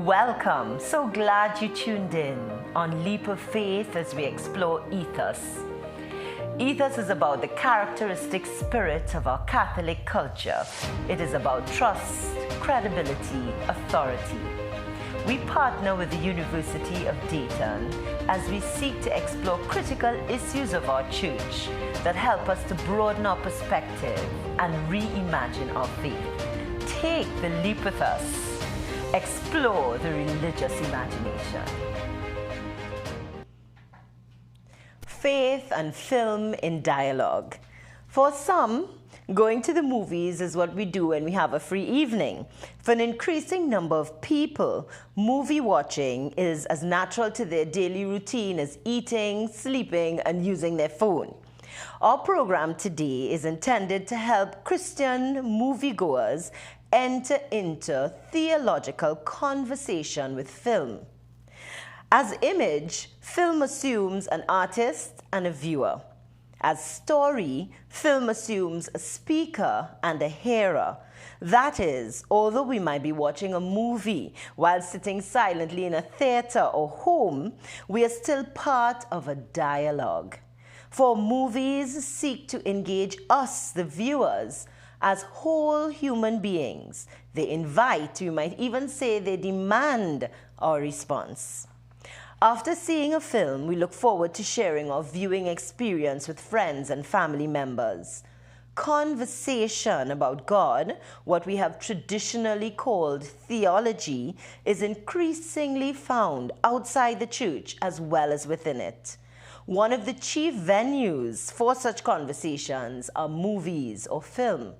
Welcome. So glad you tuned in on Leap of Faith as we explore Ethos. Ethos is about the characteristic spirit of our Catholic culture. It is about trust, credibility, authority. We partner with the University of Dayton as we seek to explore critical issues of our church that help us to broaden our perspective and reimagine our faith. Take the leap with us. Explore the religious imagination. Faith and film in dialogue. For some, going to the movies is what we do when we have a free evening. For an increasing number of people, movie watching is as natural to their daily routine as eating, sleeping, and using their phone. Our program today is intended to help Christian moviegoers enter into theological conversation with film. As image, film assumes an artist and a viewer. As story, film assumes a speaker and a hearer. That is, although we might be watching a movie while sitting silently in a theater or home, we are still part of a dialogue. For movies seek to engage us, the viewers, as whole human beings. They invite, you might even say they demand our response. After seeing a film, we look forward to sharing our viewing experience with friends and family members. Conversation about God, what we have traditionally called theology, is increasingly found outside the church as well as within it. One of the chief venues for such conversations are movies or film.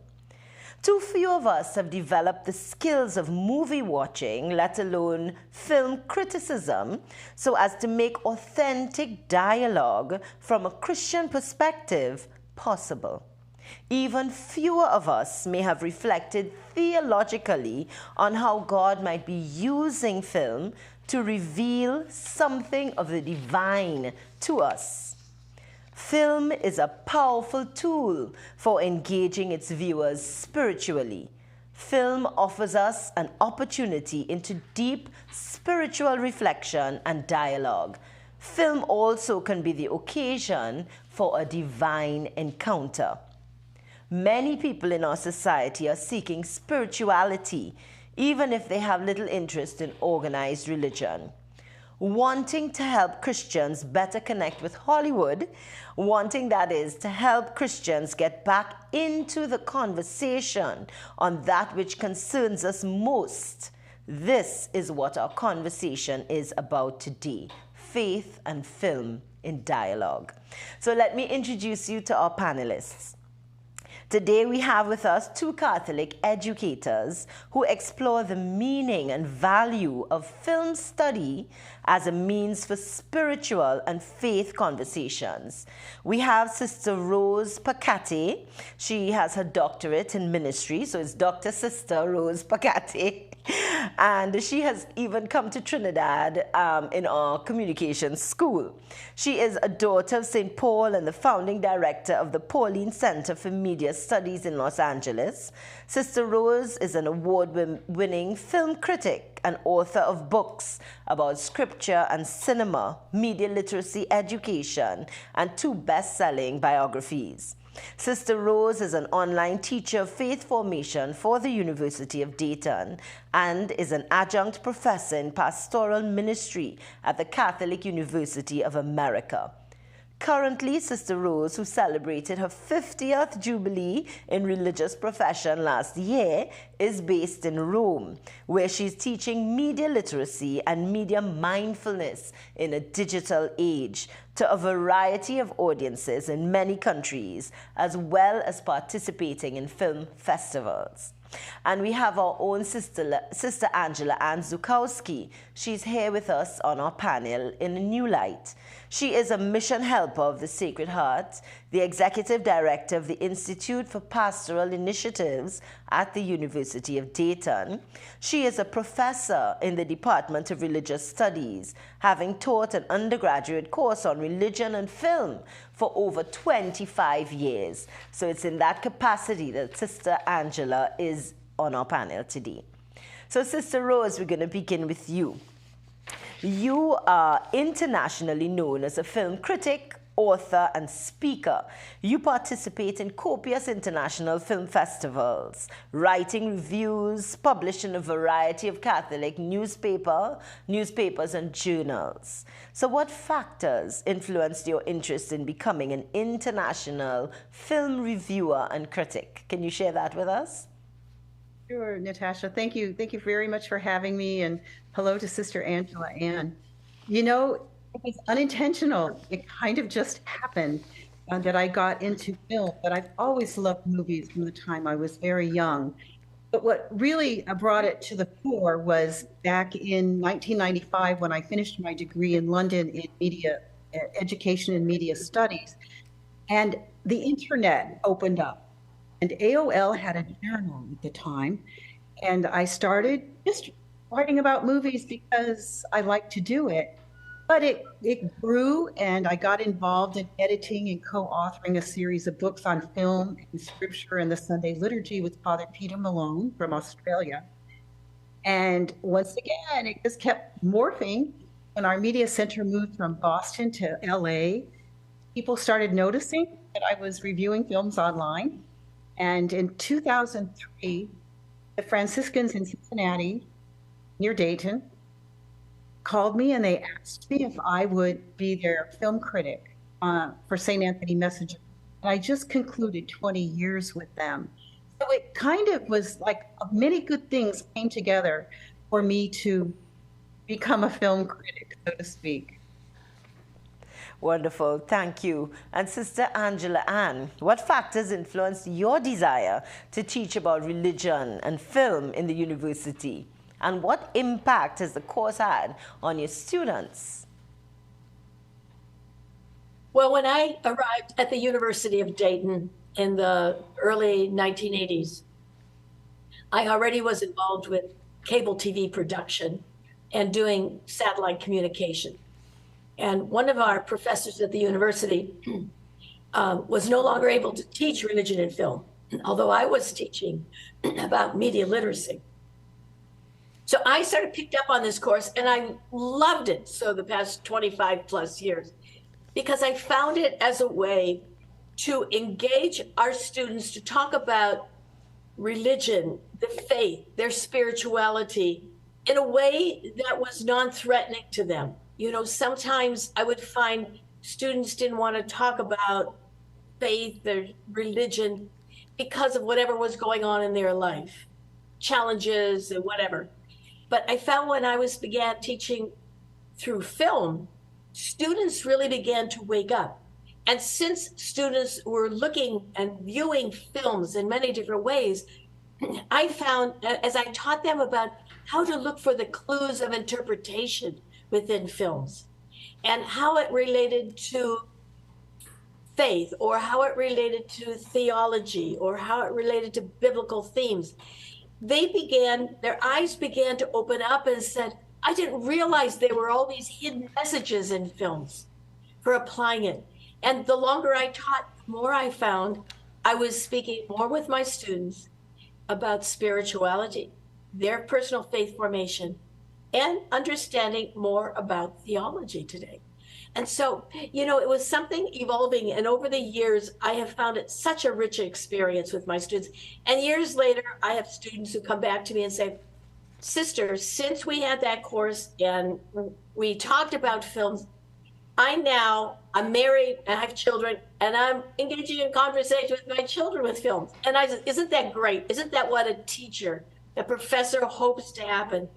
Too few of us have developed the skills of movie watching, let alone film criticism, so as to make authentic dialogue from a Christian perspective possible. Even fewer of us may have reflected theologically on how God might be using film to reveal something of the divine to us. Film is a powerful tool for engaging its viewers spiritually. Film offers us an opportunity into deep spiritual reflection and dialogue. Film also can be the occasion for a divine encounter. Many people in our society are seeking spirituality, even if they have little interest in organized religion. Wanting to help Christians better connect with Hollywood, wanting, that is, to help Christians get back into the conversation on that which concerns us most. This is what our conversation is about today: faith and film in dialogue. So let me introduce you to our panelists. Today we have with us two Catholic educators who explore the meaning and value of film study as a means for spiritual and faith conversations. We have Sister Rose Pacatte. She has her doctorate in ministry, so it's Dr. Sister Rose Pacatte. And she has even come to Trinidad in our communications school. She is a daughter of St. Paul and the founding director of the Pauline Center for Media Studies in Los Angeles. Sister Rose is an award-winning film critic and author of books about scripture and cinema, media literacy education, and 2 best-selling biographies. Sister Rose is an online teacher of faith formation for the University of Dayton and is an adjunct professor in pastoral ministry at the Catholic University of America. Currently, Sister Rose, who celebrated her 50th Jubilee in religious profession last year, is based in Rome, where she's teaching media literacy and media mindfulness in a digital age to a variety of audiences in many countries, as well as participating in film festivals. And we have our own Sister Angela Ann Zukowski. She's here with us on our panel in a new light. She is a mission helper of the Sacred Heart, the executive director of the Institute for Pastoral Initiatives at the University of Dayton. She is a professor in the Department of Religious Studies, having taught an undergraduate course on religion and film for over 25 years. So it's in that capacity that Sister Angela is on our panel today. So, Sister Rose, we're going to begin with you. You are internationally known as a film critic, author, and speaker. You participate in copious international film festivals, writing reviews, published in a variety of Catholic newspapers, and journals. So what factors influenced your interest in becoming an international film reviewer and critic? Can you share that with us? Sure, Natasha. Thank you. Thank you very much for having me, and hello to Sister Angela Ann. You know, it was unintentional. It kind of just happened that I got into film, but I've always loved movies from the time I was very young. But what really brought it to the fore was back in 1995 when I finished my degree in London in media education and media studies, and the internet opened up. And AOL had a journal at the time, and I started just writing about movies because I like to do it. But it grew, and I got involved in editing and co-authoring a series of books on film and scripture and the Sunday liturgy with Father Peter Malone from Australia. And once again, it just kept morphing. When our media center moved from Boston to LA, people started noticing that I was reviewing films online. And in 2003, the Franciscans in Cincinnati, near Dayton, called me and they asked me if I would be their film critic for St. Anthony Messenger. And I just concluded 20 years with them. So it kind of was like many good things came together for me to become a film critic, so to speak. Wonderful, thank you. And Sister Angela Ann, what factors influenced your desire to teach about religion and film in the university? And what impact has the course had on your students? Well, when I arrived at the University of Dayton in the early 1980s, I already was involved with cable TV production and doing satellite communication. And one of our professors at the university was no longer able to teach religion and film, although I was teaching about media literacy. So I sort of picked up on this course and I loved it. So the past 25 plus years, because I found it as a way to engage our students to talk about religion, the faith, their spirituality in a way that was non-threatening to them. You know, sometimes I would find students didn't want to talk about faith or religion because of whatever was going on in their life, challenges and whatever. But I found when I began teaching through film, students really began to wake up. And since students were looking and viewing films in many different ways, I found as I taught them about how to look for the clues of interpretation within films and how it related to faith or how it related to theology or how it related to biblical themes, their eyes began to open up and said, I didn't realize there were all these hidden messages in films for applying it. And the longer I taught, the more I found I was speaking more with my students about spirituality, their personal faith formation, and understanding more about theology today. And so, you know, it was something evolving. And over the years, I have found it such a rich experience with my students. And years later, I have students who come back to me and say, Sister, since we had that course and we talked about films, I'm married and I have children and I'm engaging in conversation with my children with films. And I said, isn't that great? Isn't that what a teacher, a professor hopes to happen?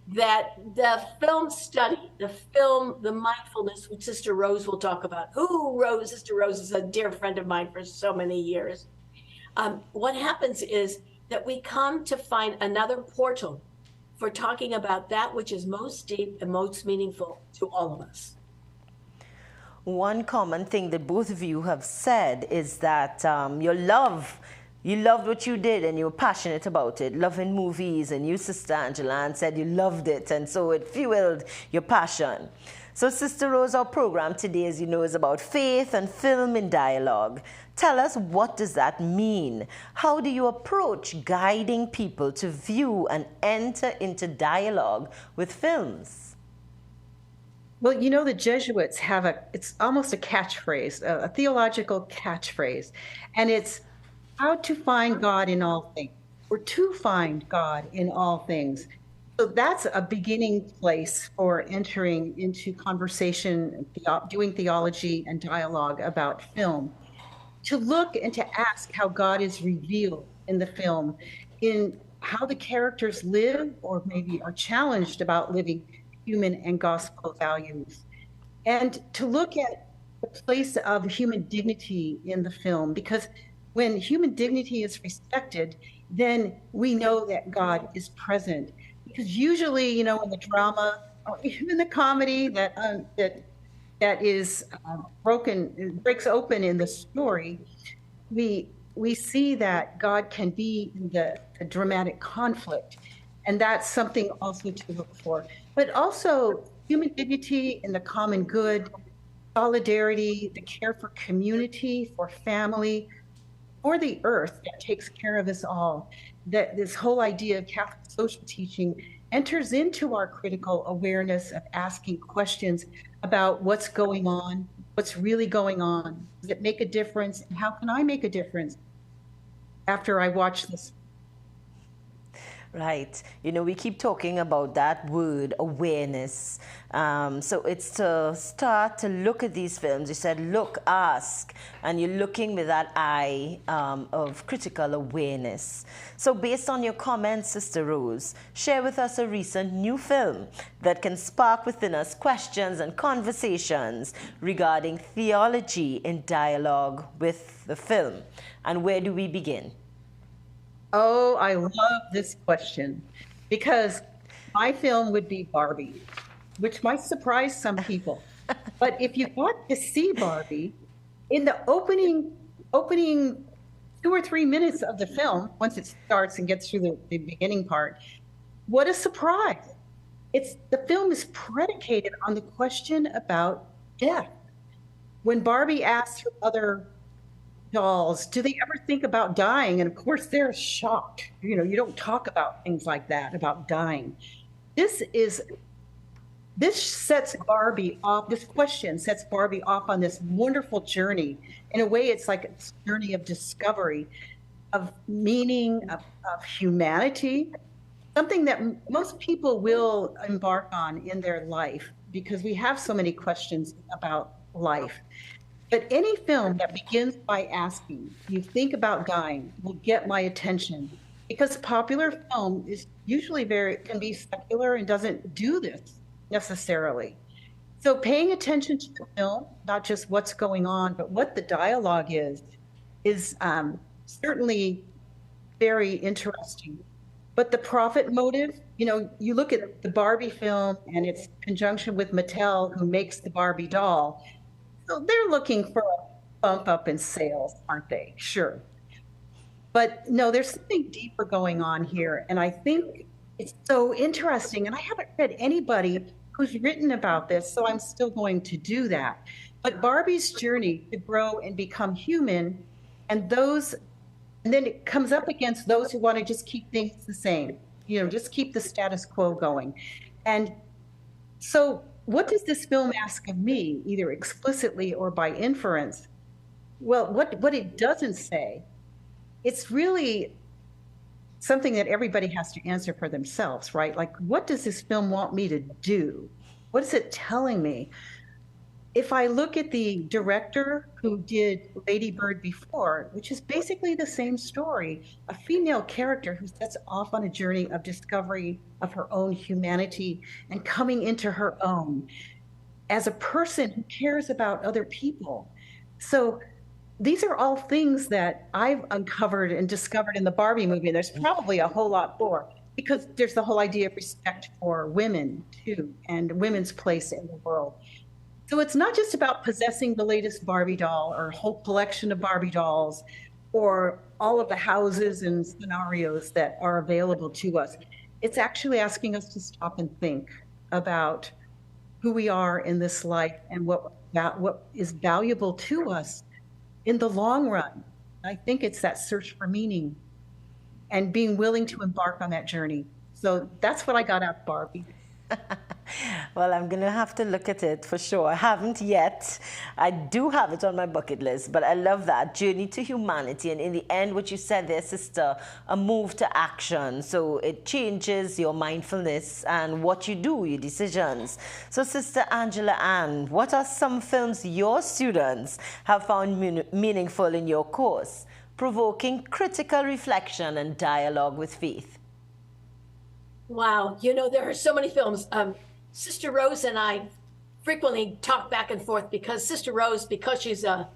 That the film study, the mindfulness, which Sister Rose will talk about. Sister Rose is a dear friend of mine for so many years. What happens is that we come to find another portal for talking about that which is most deep and most meaningful to all of us. One common thing that both of you have said is that you loved what you did and you were passionate about it, loving movies, and you, Sister Angela, and said you loved it, and so it fueled your passion. So, Sister Rose, our program today, as you know, is about faith and film in dialogue. Tell us, what does that mean? How do you approach guiding people to view and enter into dialogue with films? Well, you know, the Jesuits have it's almost a catchphrase, a theological catchphrase, and it's how to find God in all things, or to find God in all things. So that's a beginning place for entering into conversation, doing theology and dialogue about film. To look and to ask how God is revealed in the film, in how the characters live or maybe are challenged about living human and gospel values. And to look at the place of human dignity in the film, because when human dignity is respected, then we know that God is present. Because usually, you know, in the drama or even in the comedy that is breaks open in the story, we see that God can be in the dramatic conflict, and that's something also to look for. But also human dignity in the common good, solidarity, the care for community, for family, for the earth that takes care of us all. That this whole idea of Catholic social teaching enters into our critical awareness of asking questions about what's going on, what's really going on. Does it make a difference? And how can I make a difference after I watch this? Right. You know, we keep talking about that word, awareness. So it's to start to look at these films. You said, look, ask, and you're looking with that eye of critical awareness. So based on your comments, Sister Rose, share with us a recent new film that can spark within us questions and conversations regarding theology in dialogue with the film. And where do we begin? Oh, I love this question, because my film would be Barbie, which might surprise some people. But if you got to see Barbie, in the opening 2 or 3 minutes of the film, once it starts and gets through the beginning part, what a surprise. The film is predicated on the question about death. When Barbie asks her other dolls, do they ever think about dying? And of course they're shocked. You know, you don't talk about things like that, about dying. This sets Barbie off, this question sets Barbie off on this wonderful journey. In a way, it's like a journey of discovery, of meaning, of humanity, something that most people will embark on in their life, because we have so many questions about life. But any film that begins by asking, you think about dying, will get my attention, because popular film is usually can be secular and doesn't do this necessarily. So paying attention to the film, not just what's going on, but what the dialogue is certainly very interesting. But the profit motive, you know, you look at the Barbie film and its conjunction with Mattel, who makes the Barbie doll. So they're looking for a bump up in sales, aren't they? Sure. But no, there's something deeper going on here. And I think it's so interesting. And I haven't read anybody who's written about this, so I'm still going to do that. But Barbie's journey to grow and become human, and then it comes up against those who want to just keep things the same, you know, just keep the status quo going. And so what does this film ask of me, either explicitly or by inference? Well, what it doesn't say, it's really something that everybody has to answer for themselves, right? Like, what does this film want me to do? What is it telling me? If I look at the director who did Lady Bird before, which is basically the same story, a female character who sets off on a journey of discovery of her own humanity and coming into her own as a person who cares about other people. So these are all things that I've uncovered and discovered in the Barbie movie. There's probably a whole lot more, because there's the whole idea of respect for women too, and women's place in the world. So it's not just about possessing the latest Barbie doll or a whole collection of Barbie dolls or all of the houses and scenarios that are available to us. It's actually asking us to stop and think about who we are in this life and what is valuable to us in the long run. I think it's that search for meaning and being willing to embark on that journey. So that's what I got out of Barbie. Well, I'm going to have to look at it for sure. I haven't yet. I do have it on my bucket list, but I love that journey to humanity. And in the end, what you said there, sister, a move to action. So it changes your mindfulness and what you do, your decisions. So Sister Angela Ann, what are some films your students have found meaningful in your course, provoking critical reflection and dialogue with faith? Wow, you know, there are so many films. Sister Rose and I frequently talk back and forth because Sister Rose, because she's a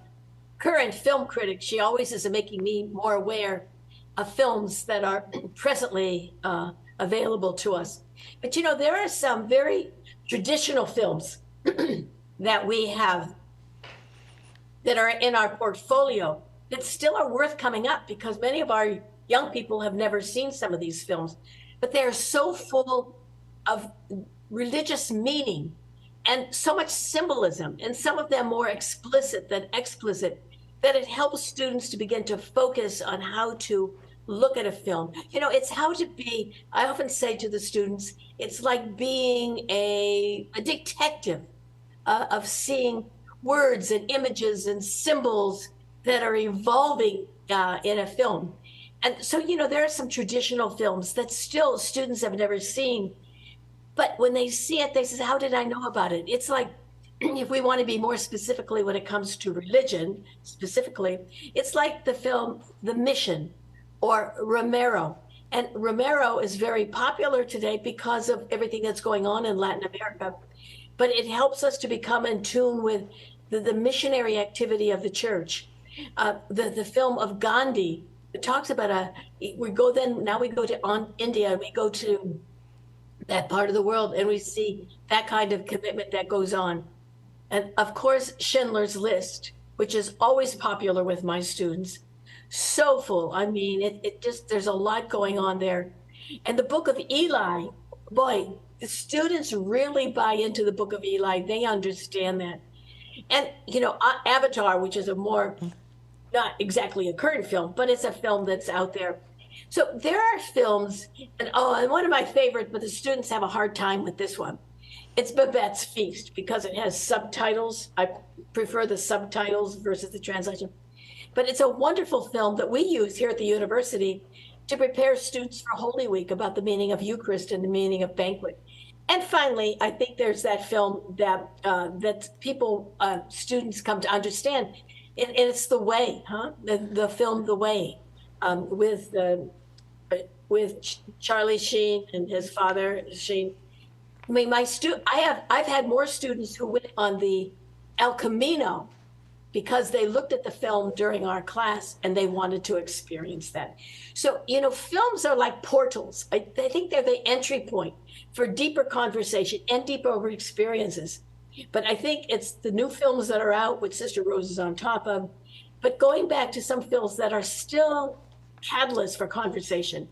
current film critic, she always is making me more aware of films that are presently available to us. But, you know, there are some very traditional films that we have that are in our portfolio that still are worth coming up because many of our young people have never seen some of these films. But they are so full of religious meaning and so much symbolism, and some of them more explicit than explicit, that it helps students to begin to focus on how to look at a film. You know, it's how to be, I often say to the students, it's like being a detective of seeing words and images and symbols that are evolving in a film. And so, you know, there are some traditional films that still students have never seen. But when they see it, they say, how did I know about it? It's like, if we want to be more specifically when it comes to religion, specifically, it's like the film The Mission or Romero. And Romero is very popular today because of everything that's going on in Latin America. But it helps us to become in tune with the missionary activity of the church. The film of Gandhi, it talks about now we go to India and we go to that part of the world and we see that kind of commitment that goes on. And of course, Schindler's List, which is always popular with my students, so full. I mean, it just, there's a lot going on there. And the Book of Eli, boy, the students really buy into the Book of Eli. They understand that. And, you know, Avatar, which is a more, not exactly a current film, but it's a film that's out there. So there are films, and one of my favorites, but the students have a hard time with this one. It's Babette's Feast because it has subtitles. I prefer the subtitles versus the translation. But it's a wonderful film that we use here at the university to prepare students for Holy Week about the meaning of Eucharist and the meaning of banquet. And finally, I think there's that film that students come to understand. And it's The Way, the film The Way, with Charlie Sheen and his father Sheen. I mean, I've had more students who went on the El Camino because they looked at the film during our class and they wanted to experience that. So, you know, films are like portals. I think they're the entry point for deeper conversation and deeper experiences. But I think it's the new films that are out, which Sister Rose is on top of, but going back to some films that are still catalysts for conversation.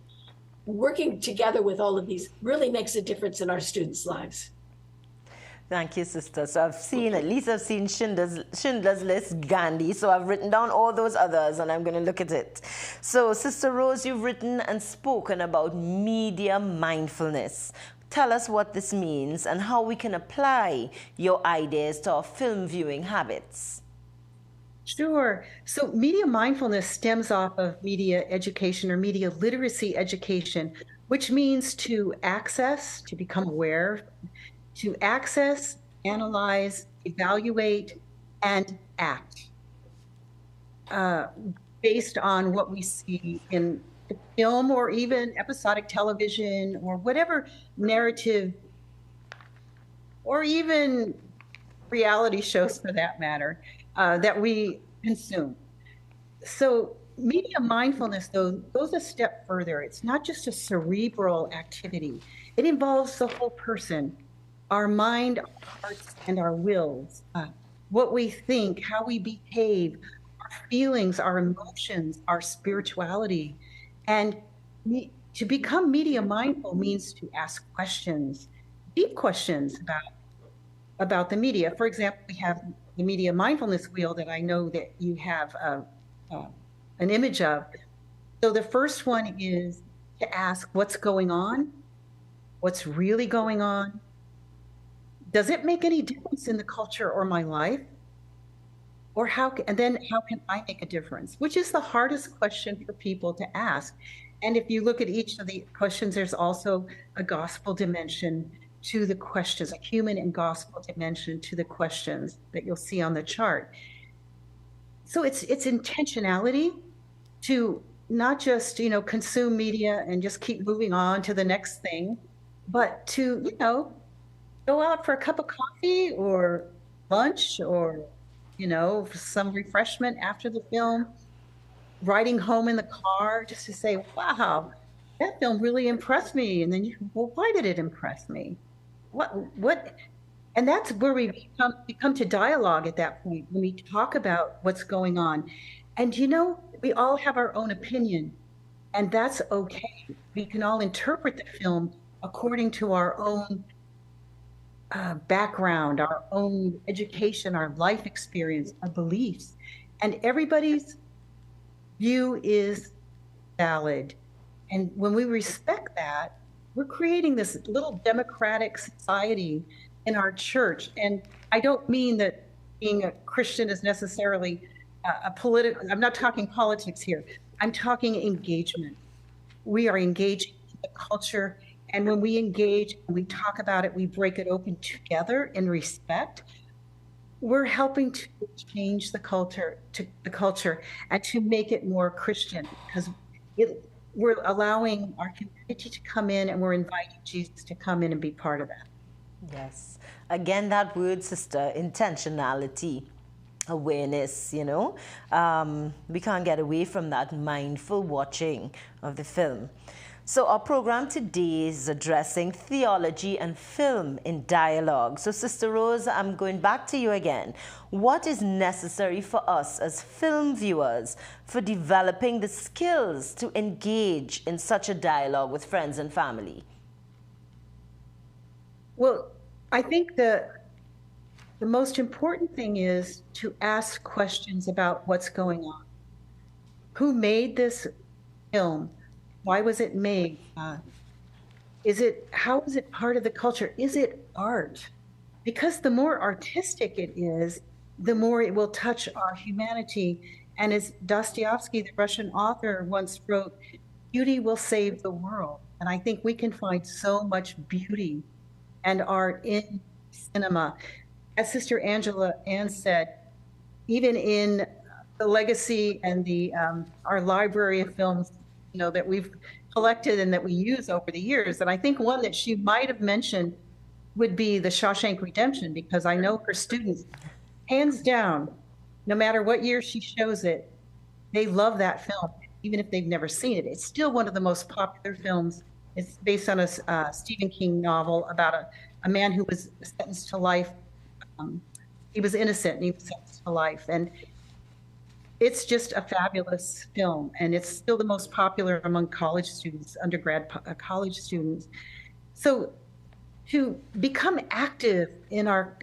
Working together with all of these really makes a difference in our students' lives. Thank you, sister. So I've seen Schindler's List, Gandhi. So I've written down all those others and I'm going to look at it. So Sister Rose, you've written and spoken about media mindfulness. Tell us what this means and how we can apply your ideas to our film viewing habits. Sure. So media mindfulness stems off of media education or media literacy education, which means to access, to become aware, to access, analyze, evaluate, and act based on what we see in film or even episodic television or whatever narrative or even reality shows for that matter that we consume. So media mindfulness, though, goes a step further. It's not just a cerebral activity. It involves the whole person, our mind, our hearts, and our wills, what we think, how we behave, our feelings, our emotions, our spirituality. And to become media mindful means to ask questions, deep questions about about the media. For example, we have the media mindfulness wheel that I know that you have an image of. So the first one is to ask what's going on, what's really going on. Does it make any difference in the culture or my life? Or and then how can I make a difference? Which is the hardest question for people to ask. And if you look at each of the questions, there's also a gospel dimension to the questions, a human and gospel dimension to the questions that you'll see on the chart. So it's intentionality to not just, consume media and just keep moving on to the next thing, but to, go out for a cup of coffee or lunch or, some refreshment after the film, riding home in the car just to say, wow, that film really impressed me. And then well, why did it impress me? What? And that's where we come to dialogue at that point, when we talk about what's going on. And, we all have our own opinion, and that's okay. We can all interpret the film according to our own background, our own education, our life experience, our beliefs. And everybody's view is valid. And when we respect that, we're creating this little democratic society in our church. And I don't mean that being a Christian is necessarily a political, I'm not talking politics here. I'm talking engagement. We are engaging in the culture. And when we engage and we talk about it, we break it open together in respect. We're helping to change the culture and to make it more Christian, because we're allowing our community to come in, and we're inviting Jesus to come in and be part of that. Yes. Again, that word, sister, intentionality, awareness, we can't get away from that mindful watching of the film. So our program today is addressing theology and film in dialogue. So Sister Rose, I'm going back to you again. What is necessary for us as film viewers for developing the skills to engage in such a dialogue with friends and family? Well, I think the most important thing is to ask questions about what's going on. Who made this film? Why was it made? How is it part of the culture? Is it art? Because the more artistic it is, the more it will touch our humanity. And as Dostoevsky, the Russian author, once wrote, beauty will save the world. And I think we can find so much beauty and art in cinema. As Sister Angela Ann said, even in the legacy and our library of films, that we've collected and that we use over the years. And I think one that she might have mentioned would be The Shawshank Redemption, because I know her students, hands down, no matter what year she shows it, they love that film, even if they've never seen it. It's still one of the most popular films. It's based on a Stephen King novel about a man who was sentenced to life. He was innocent and he was sentenced to life. And it's just a fabulous film, and it's still the most popular among college students, undergrad college students. So to become active in our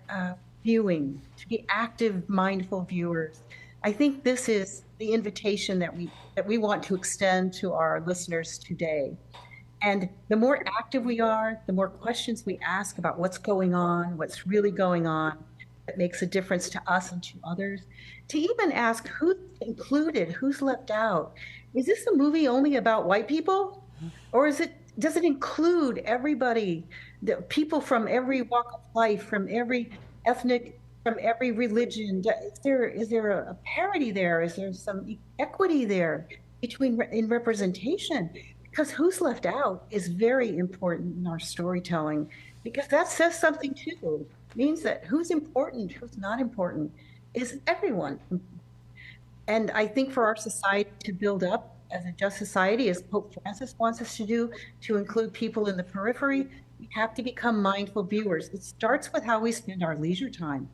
viewing, to be active, mindful viewers, I think this is the invitation that we want to extend to our listeners today. And the more active we are, the more questions we ask about what's going on, what's really going on, that makes a difference to us and to others. To even ask who's included, who's left out. Is this a movie only about white people? Or does it include everybody, the people from every walk of life, from every ethnic, from every religion? Is there a parity there? Is there some equity there in representation? Because who's left out is very important in our storytelling, because that says something too. It means that who's important, who's not important, is everyone. And I think for our society to build up as a just society, as Pope Francis wants us to do, to include people in the periphery, we have to become mindful viewers. It starts with how we spend our leisure time.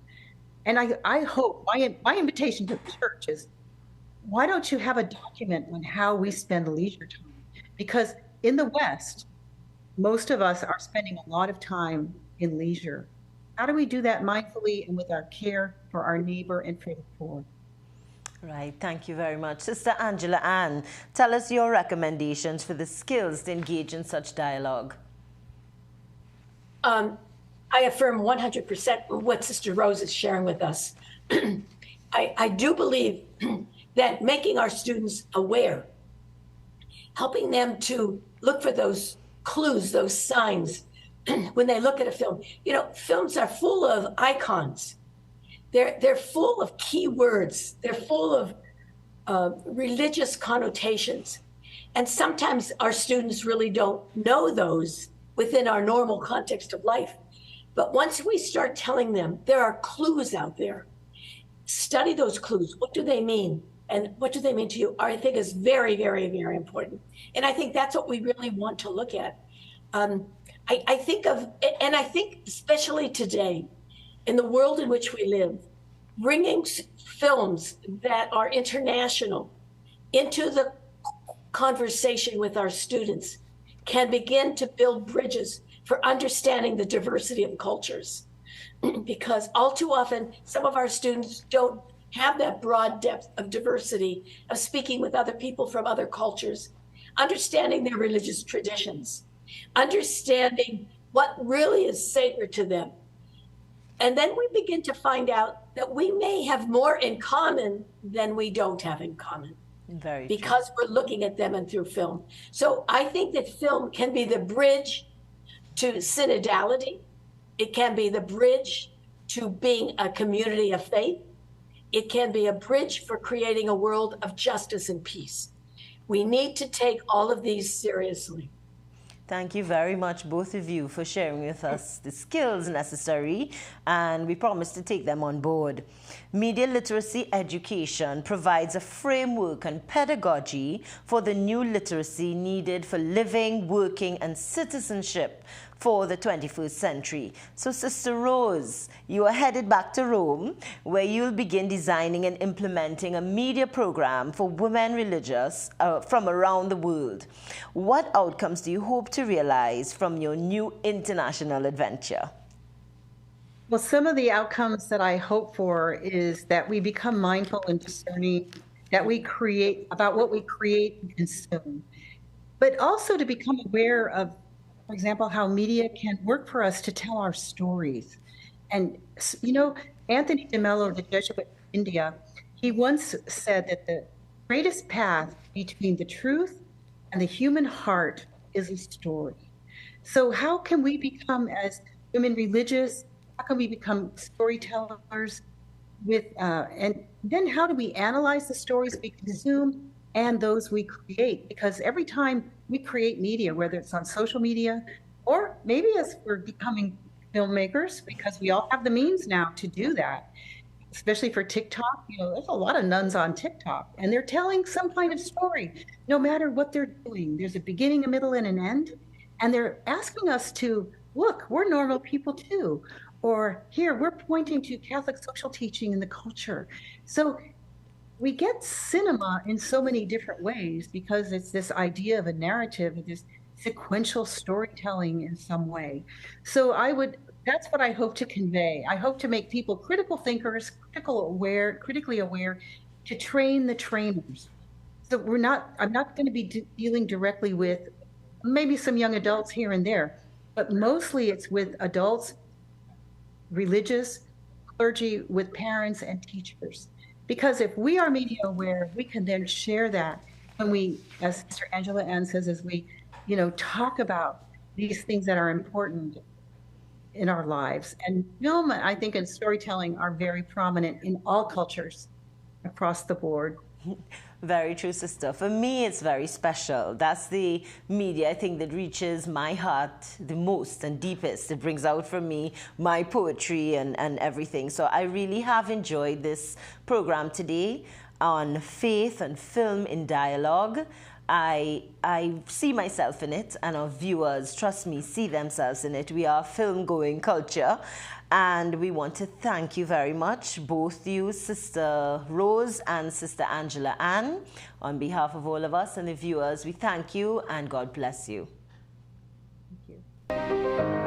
And I hope, my invitation to the church is, why don't you have a document on how we spend leisure time? Because in the West, most of us are spending a lot of time in leisure. how do we do that mindfully and with our care for our neighbor and for the poor? Right, thank you very much. Sister Angela Ann, tell us your recommendations for the skills to engage in such dialogue. I affirm 100% what Sister Rose is sharing with us. I do believe that making our students aware, helping them to look for those clues, those signs when they look at a film. You know, films are full of icons. They're full of key words. They're full of religious connotations. And sometimes our students really don't know those within our normal context of life. But once we start telling them there are clues out there, study those clues. What do they mean? And what do they mean to you? I think is very, very, very important. And I think that's what we really want to look at. I think especially today, in the world in which we live, bringing films that are international into the conversation with our students can begin to build bridges for understanding the diversity of cultures. Because all too often, some of our students don't have that broad depth of diversity, of speaking with other people from other cultures, understanding their religious traditions, understanding what really is sacred to them. And then we begin to find out that we may have more in common than we don't have in common. Very because true. We're looking at them and through film. So I think that film can be the bridge to synodality. It can be the bridge to being a community of faith. It can be a bridge for creating a world of justice and peace. We need to take all of these seriously. Thank you very much, both of you, for sharing with us the skills necessary, and we promise to take them on board. Media literacy education provides a framework and pedagogy for the new literacy needed for living, working, and citizenship for the 21st century. So, Sister Rose, you are headed back to Rome, where you'll begin designing and implementing a media program for women religious from around the world. What outcomes do you hope to realize from your new international adventure? Well, some of the outcomes that I hope for is that we become mindful and discerning, that we create about what we create and consume, but also to become aware of, for example, how media can work for us to tell our stories. And, you know, Anthony de Mello, the Jesuit in India, he once said that the greatest path between the truth and the human heart is a story. So how can we become, as women religious, how can we become storytellers with, and then how do we analyze the stories we consume and those we create? Because every time we create media, whether it's on social media or maybe as we're becoming filmmakers, because we all have the means now to do that, especially for TikTok. You know, there's a lot of nuns on TikTok and they're telling some kind of story, no matter what they're doing. There's a beginning, a middle, and an end. And they're asking us to, look, we're normal people too. Or here, we're pointing to Catholic social teaching in the culture. So we get cinema in so many different ways because it's this idea of a narrative, this sequential storytelling in some way. So that's what I hope to convey. I hope to make people critical thinkers, critically aware, to train the trainers. So I'm not going to be dealing directly with maybe some young adults here and there, but mostly it's with adults, religious, clergy, with parents and teachers. Because if we are media aware, we can then share that when we, as Sister Angela Ann says, as we, talk about these things that are important in our lives. And film, I think, and storytelling are very prominent in all cultures across the board. Very true, sister. For me, it's very special. That's the media, I think, that reaches my heart the most and deepest. It brings out from me my poetry and everything. So I really have enjoyed this program today on faith and film in dialogue. I see myself in it, and our viewers, trust me, see themselves in it. We are a film-going culture. And we want to thank you very much, both you, Sister Rose and Sister Angela Ann. On behalf of all of us and the viewers, we thank you and God bless you. Thank you.